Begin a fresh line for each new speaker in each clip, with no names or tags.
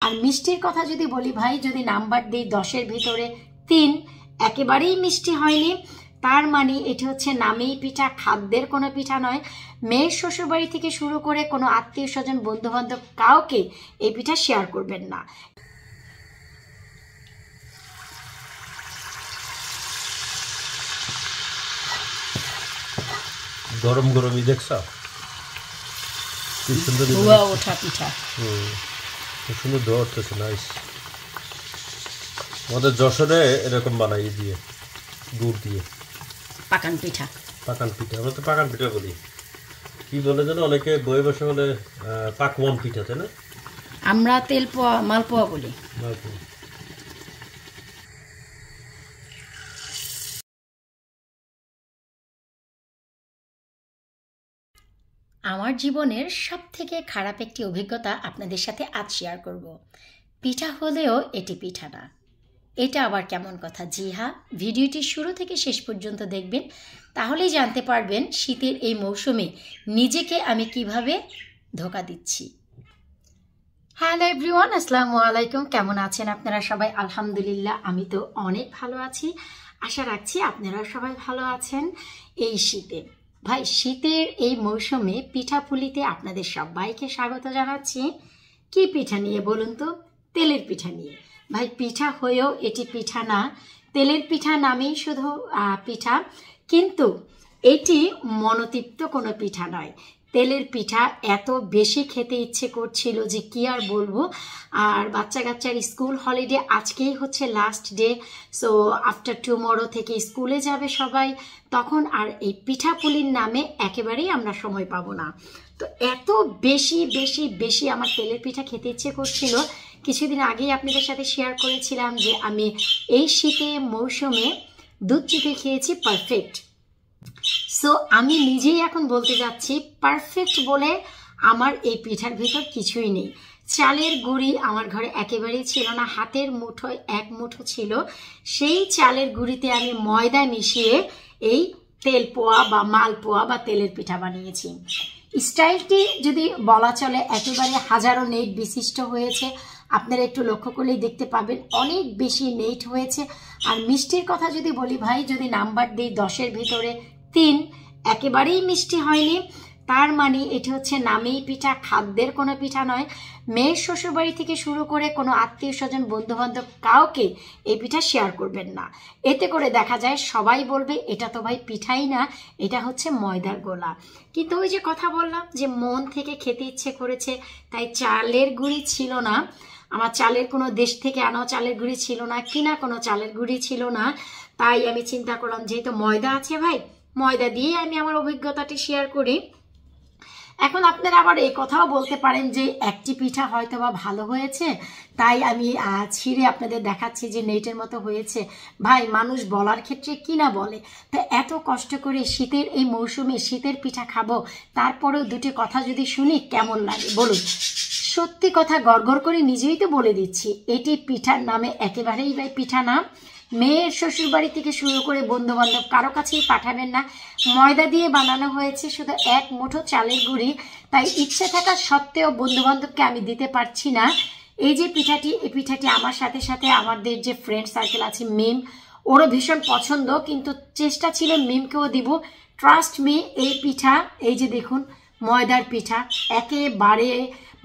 আর মিষ্টির কথা যদি বলি ভাই, যদি নাম্বার দিই 10-এর ভিতরে 3, একেবারেই মিষ্টি হয়নি। তার মানে এটি হচ্ছে নামেই পিঠা, খাদ্যের কোনো পিঠা নয়। মেয়ের শ্বশুরবাড়ি থেকে শুরু করে কোনো আত্মীয় স্বজন বন্ধু বান্ধব কাউকে এই পিঠা শেয়ার করবেন না।
গরম গরমই দেখছ কি সুন্দর
ওঠা পিঠা,
খুব সুন্দর ধরতেছে। নাইস। আমাদের যশোরে এরকম বানাই দিয়ে গুড় দিয়ে
পাকান পিঠা।
পাকান পিঠা, আমরা তো পাকান পিঠা বলি। কি বলে যেন অনেকে বই বসে বলে পাকওয়ান পিঠা, তাই না?
আমরা তেলপোয়া মালপোয়া বলি।
মালপোয়া।
আমার জীবনের সবথেকে খারাপ একটি অভিজ্ঞতা আপনাদের সাথে আজ শেয়ার করব। পিঠা হলেও এটি পিঠা না। এটা আবার কেমন কথা? জি হ্যাঁ, ভিডিওটি শুরু থেকে শেষ পর্যন্ত দেখবেন, তাহলেই জানতে পারবেন শীতের এই মৌসুমে নিজেকে আমি কিভাবে ধোঁকা দিচ্ছি। হ্যালো এভরিওয়ান, আসসালামু আলাইকুম। কেমন আছেন আপনারা সবাই? আলহামদুলিল্লাহ, আমি তো অনেক ভালো আছি। আশা রাখছি আপনারা সবাই ভালো আছেন। এই শীতে ভাই, শীতের এই মৌসুমে পিঠাপুলিতে আপনাদের সবাইকে স্বাগত জানাচ্ছি। কি পিঠা নিয়ে বলুন তো? তেলের পিঠা নিয়ে। ভাই, পিঠা হয়েও এটি পিঠা না। তেলের পিঠা নামেই শুধু পিঠা, কিন্তু এটি মনোতৃপ্ত কোনো পিঠা নয়। তেলের পিঠা এত বেশি খেতে ইচ্ছে করছিল যে কি আর বলবো। আর বাচ্চা কাচ্চার স্কুল হলিডে, আজকেই হচ্ছে last day. So after tomorrow থেকে স্কুলে যাবে সবাই, তখন আর এই পিঠাপুলির নামে একেবারেই আমরা সময় পাবো না। তো এত বেশি বেশি বেশি আমার তেলের পিঠা খেতে ইচ্ছে করছিল। কিছুদিন আগেই আপনাদের সাথে শেয়ার করেছিলাম যে আমি এই শীতে মৌসুমে দুধ চিপে খেয়েছি পারফেক্ট। সো আমি নিজেই এখন বলতে যাচ্ছি পারফেক্ট বলে আমার এই পিঠার ভিতর কিছুই নেই। চালের গুঁড়ি আমার ঘরে একেবারেই ছিল না, হাতের মুঠোয় এক মুঠো ছিল। সেই চালের গুঁড়িতে আমি ময়দা মিশিয়ে এই তেলপোয়া বা মালপোয়া বা তেলের পিঠা বানিয়েছি। স্টাইলটি যদি বলা চলে একেবারে হাজারো নেট বিশিষ্ট হয়েছে। আপনারা একটু লক্ষ্য করলেই দেখতে পাবেন অনেক বেশি নেট হয়েছে। আর মিষ্টির কথা যদি বলি ভাই, যদি নাম্বার দিই 10-এর ভিতরে 3, একেবারেই মিষ্টি হয়নি। তার মানে এটি হচ্ছে নামেই পিঠা, খাদ্যের কোনো পিঠা নয়। মেয়ের শ্বশুরবাড়ি থেকে শুরু করে কোনো আত্মীয় স্বজন বন্ধু বান্ধব কাউকে এই পিঠা শেয়ার করবেন না। এতে করে দেখা যায় সবাই বলবে এটা তো ভাই পিঠাই না, এটা হচ্ছে ময়দার গোলা। কিন্তু ওই যে কথা বললাম যে মন থেকে খেতে ইচ্ছে করেছে, তাই চালের গুঁড়ি ছিল না আমার, চালের কোনো দেশ থেকে আনা চালের গুঁড়ি ছিল না, কিনা কোনো চালের গুঁড়ি ছিল না। তাই আমি চিন্তা করলাম যেহেতু ময়দা আছে ভাই, ময়দা দিয়ে আমি আমার অভিজ্ঞতাটি শেয়ার করি। এখন আপনারা আবার এই কথাও বলতে পারেন যে একটি পিঠা হয়তো বা ভালো হয়েছে, তাই আমি ছিঁড়ে আপনাদের দেখাচ্ছি যে নেটের মতো হয়েছে। ভাই, মানুষ বলার ক্ষেত্রে কি না বলে। তো এত কষ্ট করে শীতের এই মৌসুমে শীতের পিঠা খাবো, তারপরেও দুটি কথা যদি শুনি কেমন লাগে বলুন? সত্যি কথা গড়গড় করে নিজেই তো বলে দিচ্ছি, এটি পিঠার নামে একেবারেই ভাই পিঠা না। মেয়ের শ্বশুরবাড়ি থেকে শুরু করে বন্ধু বান্ধব কারো কাছেই পাঠাবেন না। ময়দা দিয়ে বানানো হয়েছে শুধু এক মুঠো চালের গুঁড়ি, তাই ইচ্ছে থাকা সত্ত্বেও বন্ধু বান্ধবকে আমি দিতে পারছি না এই যে পিঠাটি। এই পিঠাটি আমার সাথে সাথে আমাদের যে ফ্রেন্ড সার্কেল আছে মিম, ওরও ভীষণ পছন্দ, কিন্তু চেষ্টা ছিল মিমকেও দিব। ট্রাস্ট মি, এই পিঠা এই যে দেখুন ময়দার পিঠা একেবারে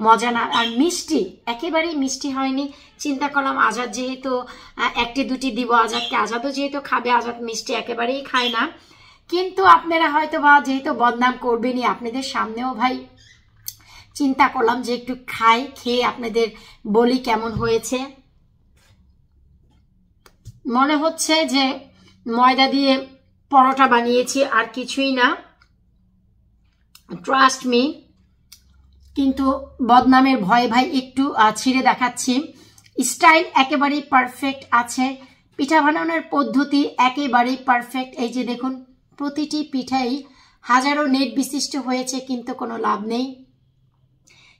মজা না। আর মিষ্টি একেবারেই মিষ্টি হয়নি। চিন্তা করলাম আজাদ যেহেতু একটি দুটি দিব আজাদকে, আজাদও যেহেতু খাবে, আজাদ মিষ্টি একেবারেই খায় না। কিন্তু আপনারা হয়তো বা যেহেতু বদনাম করবেনই, আপনাদের সামনেও ভাই চিন্তা করলাম যে একটু খাই, খেয়ে আপনাদের বলি কেমন হয়েছে। মনে হচ্ছে যে ময়দা দিয়ে পরোটা বানিয়েছি আর কিছুই না, ট্রাস্ট মি। কিন্তু বদনামের ভয়ে ভাই একটু ছিঁড়ে দেখাচ্ছি। স্টাইল একেবারেই পারফেক্ট আছে, পিঠা বানানোর পদ্ধতি একেবারেই পারফেক্ট। এই যে দেখুন প্রতিটি পিঠাই হাজারো নেট বিশিষ্ট হয়েছে, কিন্তু কোনো লাভ নেই।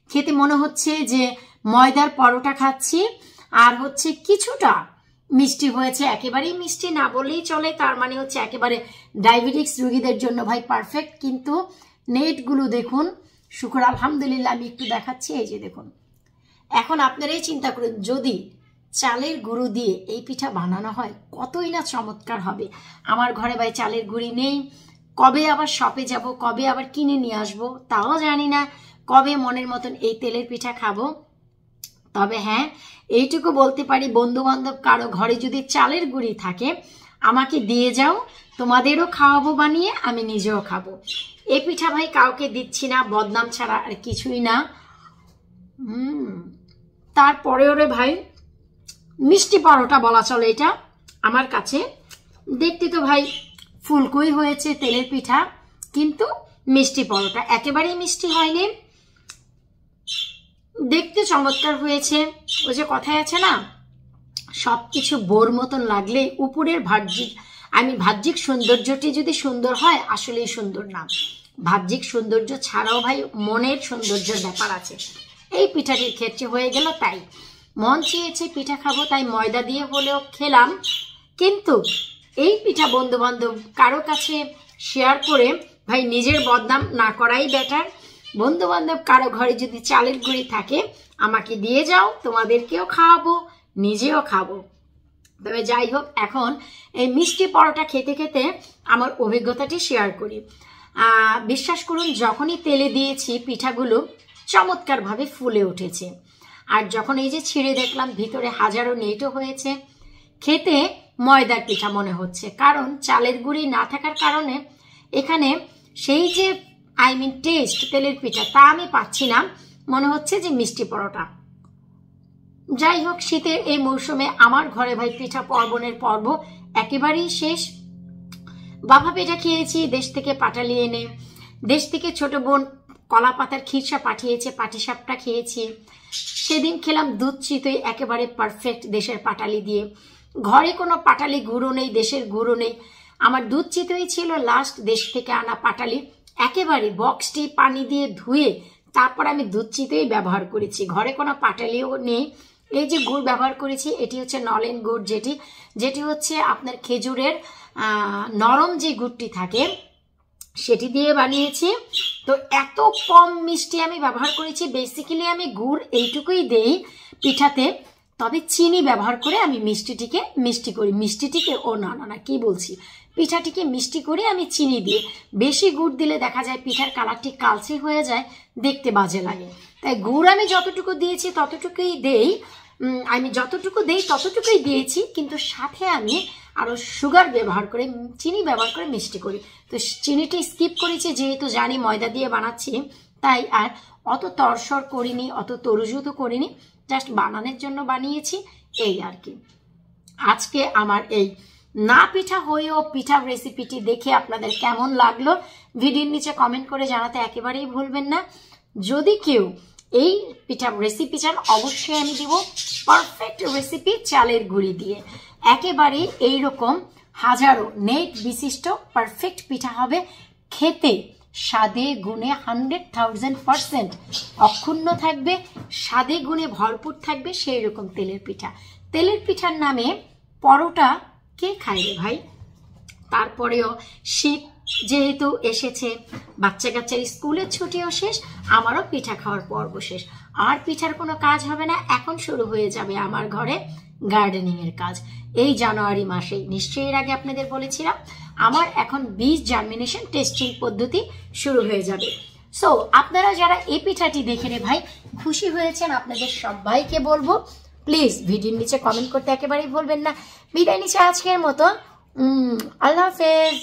খেতে মনে হচ্ছে যে ময়দার পরোটা খাচ্ছি। আর হচ্ছে কিছুটা মিষ্টি হয়েছে, একেবারেই মিষ্টি না বললেই চলে। তার মানে হচ্ছে একেবারে ডায়াবেটিক্স রোগীদের জন্য ভাই পারফেক্ট। কিন্তু নেটগুলো দেখুন, শুকর আলহামদুলিল্লাহ। আমি একটু দেখাচ্ছি, এই যে দেখুন এখন আপনারাই চিন্তা করুন যদি চালের গুঁড়ো দিয়ে এই পিঠা বানানো হয় কতই না চমৎকার হবে। আমার ঘরে ভাই চালের গুঁড়ি নেই, কবে আবার শপে যাব, কবে আবার কিনে নিয়ে আসবো তাও জানি না, কবে মনের মতন এই তেলের পিঠা খাবো। তবে হ্যাঁ, এইটুকু বলতে পারি, বন্ধু বান্ধব কারো ঘরে যদি চালের গুঁড়ি থাকে আমাকে দিয়ে যাও, তোমাদেরও খাওয়াবো বানিয়ে, আমি নিজেও খাবো। এই পিঠা ভাই কাউকে দিচ্ছি না, বদনাম ছাড়া আর কিছুই না। তারপরেও রে ভাই মিষ্টি পরোটা বলা চলে এটা আমার কাছে। দেখতে তো ভাই ফুলকোই হয়েছে তেলের পিঠা, কিন্তু মিষ্টি পরোটা, একেবারেই মিষ্টি হয়নি, দেখতে চমৎকার হয়েছে। ওই যে কথায় আছে না, সবকিছু বোর মতন লাগলে উপরের বাহ্যিক সৌন্দর্যটি যদি সুন্দর হয় আসলেই সুন্দর না, বাহ্যিক সৌন্দর্য ছাড়াও ভাই মনের সৌন্দর্যের ব্যাপার আছে। এই পিঠাটির ক্ষেত্রে হয়ে গেল তাই। মন চেয়েছে পিঠা খাবো, তাই ময়দা দিয়ে হলেও খেলাম, কিন্তু এই পিঠা বন্ধু বান্ধব কারো কাছে শেয়ার করে ভাই নিজের বদনাম না করাই বেটার। বন্ধু বান্ধব কারো ঘরে যদি চালের গুঁড়ি থাকে আমাকে দিয়ে যাও, তোমাদেরকেও খাওয়াবো, নিজেও খাবো। তবে যাই হোক, এখন এই মিষ্টি পরোটা খেতে খেতে আমার অভিজ্ঞতাটি শেয়ার করি। বিশ্বাস করুন, যখনই তেলে দিয়েছি পিঠাগুলো চমৎকারভাবে ফুলে উঠেছে, আর যখন এই যে ছিঁড়ে দেখলাম ভিতরে হাজারো নেটও হয়েছে। খেতে ময়দার পিঠা মনে হচ্ছে, কারণ চালের গুঁড়ি না থাকার কারণে এখানে সেই যে টেস্ট তেলের পিঠা তা আমি পাচ্ছি না, মনে হচ্ছে যে মিষ্টি পরোটা। যাই হোক, শীতের এই মৌসুমে আমার ঘরে ভাই পিঠা পার্বণের পর্ব একেবারেই শেষ। বাবা পিঠা খেয়েছি দেশ থেকে পাটালি এনে, দেশ থেকে ছোট বোন কলা পাতার খিরসা পাঠিয়েছে, পাটিসাপটা খেয়েছি। সেদিন খেলাম দুধ চিতই, একেবারে পারফেক্ট দেশের পাটালি দিয়ে। ঘরে কোনো পাটালি গুঁড়ো নেই, দেশের গুঁড়ো নেই, আমার দুধ চিতই ছিল লাস্ট দেশ থেকে আনা পাটালি। একেবারে বক্সটি পানি দিয়ে ধুয়ে তারপর আমি দুধ চিতই ব্যবহার করেছি, ঘরে কোনো পাটালিও নেই। এই যে গুড় ব্যবহার করেছি এটি হচ্ছে নলেন গুড়, যেটি হচ্ছে আপনার খেজুরের নরম যে গুড়টি থাকে সেটি দিয়ে বানিয়েছি। তো এত কম মিষ্টি আমি ব্যবহার করেছি। বেসিক্যালি আমি গুড় এইটুকুই দেই পিঠাতে, তবে চিনি ব্যবহার করে আমি মিষ্টিটিকে কি বলছি, পিঠাটিকে মিষ্টি করে আমি চিনি দিয়ে। বেশি গুড় দিলে দেখা যায় পিঠার কালারটি কালচে হয়ে যায়, দেখতে বাজে লাগে। তাই গুড় আমি যতটুকু দিয়েছি ততটুকুই দেই, ততটুকুই দিয়েছি, কিন্তু সাথে আমি আরো সুগার ব্যবহার করে, চিনি ব্যবহার করে মিষ্টি করি। তো চিনিটি স্কিপ করেছি, যেহেতু জানি ময়দা দিয়ে বানাচ্ছি, তাই আর অত তরসর করিনি, অত তরুজুতো করিনি, জাস্ট বানানোর জন্য বানিয়েছি, এই আর কি। আজকে আমার এই না পিঠা হয়েও পিঠা রেসিপিটি দেখে আপনাদের কেমন লাগলো ভিডিওর নিচে কমেন্ট করে জানাতে একেবারেই ভুলবেন না। যদি কেউ এই পিঠা রেসিপি চান অবশ্যই আমি দিব পারফেক্ট রেসিপি চালের গুঁড়ি দিয়ে। একেবারে এইরকম হাজারো নেট বিশিষ্ট পারফেক্ট পিঠা হবে, খেতে স্বাদে গুণে 100,000% অক্ষুণ্ণ থাকবে, স্বাদে গুণে ভরপুর থাকবে সেই রকম তেলের পিঠা। তেলের পিঠার নামে পরোটা কে খায় রে ভাই? তারপরেও শীত যেহেতু এসেছে, বাচ্চা কাচ্চার স্কুলের ছুটিও শেষ, আমারও পিঠা খাওয়ার পর্ব শেষ। আর পিঠার কোনো কাজ হবে না, এখন শুরু হয়ে যাবে আমার ঘরে গার্ডেনিং এর কাজ। এই জানুয়ারি মাসে, নিশ্চয়ই এর আগে আপনাদের বলেছিলাম, আমার এখন বীজ জার্মিনেশন টেস্টিং পদ্ধতি শুরু হয়ে যাবে। সো আপনারা যারা এই পিঠাটি দেখে রে ভাই খুশি হয়েছেন, আপনাদের সবাইকে বলবো প্লিজ ভিডিওর নিচে কমেন্ট করতে একেবারেই ভুলবেন না। বিদায় নিচ্ছে আজকের মতো, আল্লাহ হাফেজ।